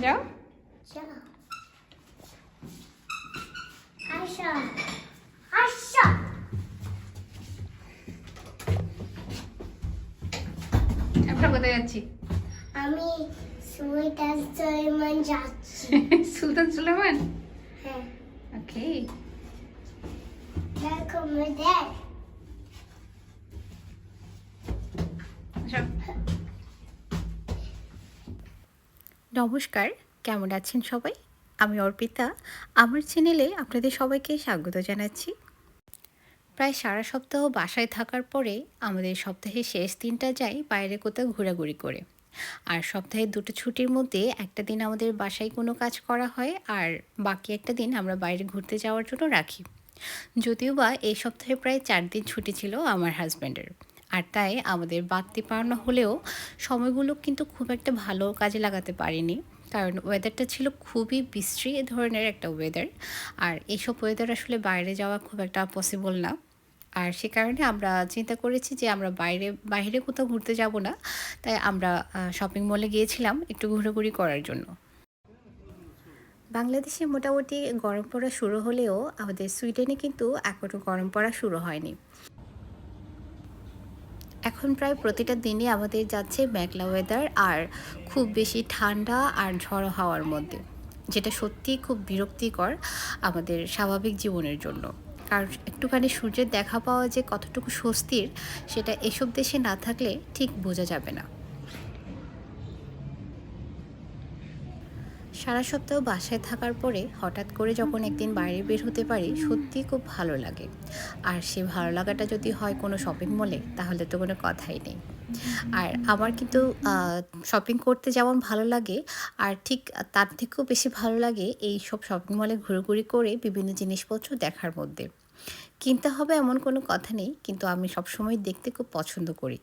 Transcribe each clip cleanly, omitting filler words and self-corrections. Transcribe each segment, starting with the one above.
যাও। আমরা কোথায় যাচ্ছি? আমি সুলতান সুলেমান যাচ্ছি। সুলতান সুলেমান। হ্যাঁ, ওকে। দেখো দেখ। নমস্কার, কেমন আছেন সবাই? আমি অর্পিতা। আমার চ্যানেলে আপনাদের সবাইকে স্বাগত জানাচ্ছি। প্রায় সারা সপ্তাহ বাসায় থাকার পরে আমাদের সপ্তাহের শেষ দিনটা যাই বাইরে কোথাও ঘোরাঘুরি করে। আর সপ্তাহে দুটো ছুটির মধ্যে একটা দিন আমাদের বাসায় কোনো কাজ করা হয়, আর বাকি একটা দিন আমরা বাইরে ঘুরতে যাওয়ার জন্য রাখি। যদিও বা এই সপ্তাহে প্রায় 4 দিন ছুটি ছিল আমার হাজব্যান্ডের, আর তাই আমাদের বাড়তি পাওনা হলেও সময়গুলো কিন্তু খুব একটা ভালো কাজে লাগাতে পারিনি, কারণ ওয়েদারটা ছিল খুবই বিশ্রী ধরনের একটা ওয়েদার। আর এইসব ওয়েদার আসলে বাইরে যাওয়া খুব একটা পসিবল না। আর সে কারণে আমরা চিন্তা করেছি যে আমরা বাইরে কোথাও ঘুরতে যাব না, তাই আমরা শপিং মলে গিয়েছিলাম একটু ঘোরাঘুরি করার জন্য। বাংলাদেশে মোটামুটি গরম পড়া শুরু হলেও আমাদের সুইডেনে কিন্তু এখনও গরম পড়া শুরু হয়নি। এখন প্রায় প্রতিটা দিনই আমাদের যাচ্ছে মেঘলা ওয়েদার, আর খুব বেশি ঠান্ডা আর ঝড়ো হাওয়ার মধ্যে, যেটা সত্যিই খুব বিরক্তিকর আমাদের স্বাভাবিক জীবনের জন্য। কারণ একটুখানি সূর্যের দেখা পাওয়া যে কতটুকু স্বস্তির, সেটা এসব দেশে না থাকলে ঠিক বোঝা যাবে না। সারা সপ্তাহ বাসায় থাকার পরে হঠাৎ করে যখন একদিন বাইরে বের হতে পারি, সত্যিই খুব ভালো লাগে। আর সে ভালো লাগাটা যদি হয় কোনো শপিং মলে, তাহলে তো কোনো কথাই নেই। আর আমার কিন্তু শপিং করতে যেমন ভালো লাগে, আর ঠিক তার থেকেও বেশি ভালো লাগে এই সব শপিং মলে ঘোরাঘুরি করে বিভিন্ন জিনিসপত্র দেখার মধ্যে। কিনতে হবে এমন কোনো কথা নেই, কিন্তু আমি সবসময় দেখতে খুব পছন্দ করি।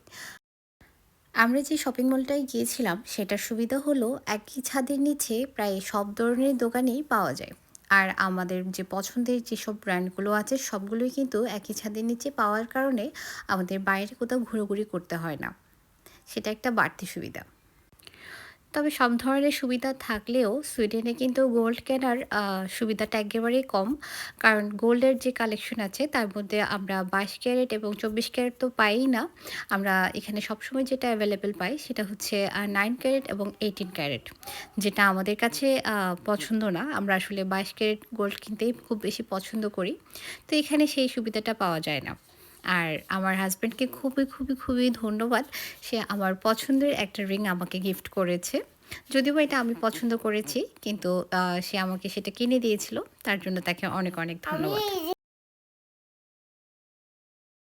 আমরা যে শপিং মলটায় গিয়েছিলাম সেটার সুবিধা হলো একই ছাদের নিচে প্রায় সব ধরনের দোকানেই পাওয়া যায়। আর আমাদের যে পছন্দের যেসব ব্র্যান্ডগুলো আছে সবগুলোই কিন্তু একই ছাদের নিচে পাওয়ার কারণে আমাদের বাইরে কোথাও ঘোরাঘুরি করতে হয় না। সেটা একটা বাড়তি সুবিধা। তবে সব ধরনের সুবিধা থাকলেও সুইডেনে কিন্তু গোল্ড কেনার সুবিধাটা একেবারেই কম। কারণ গোল্ডের যে কালেকশন আছে তার মধ্যে আমরা 22 ক্যারেট এবং 24 ক্যারেট তো পাইই না। আমরা এখানে সবসময় যেটা অ্যাভেলেবেল পাই সেটা হচ্ছে 9 ক্যারেট এবং 18 ক্যারেট, যেটা আমাদের কাছে পছন্দ না। আমরা আসলে 22 ক্যারেট গোল্ড কিনতেই খুব বেশি পছন্দ করি। তো এখানে সেই সুবিধাটা পাওয়া যায় না। আর আমার হাসব্যান্ডকে খুবই খুবই খুবই ধন্যবাদ, সে আমার পছন্দের একটা রিং আমাকে গিফট করেছে। যদিও বা এটা আমি পছন্দ করেছি, কিন্তু সে আমাকে সেটা কিনে দিয়েছিল, তার জন্য তাকে অনেক অনেক ধন্যবাদ।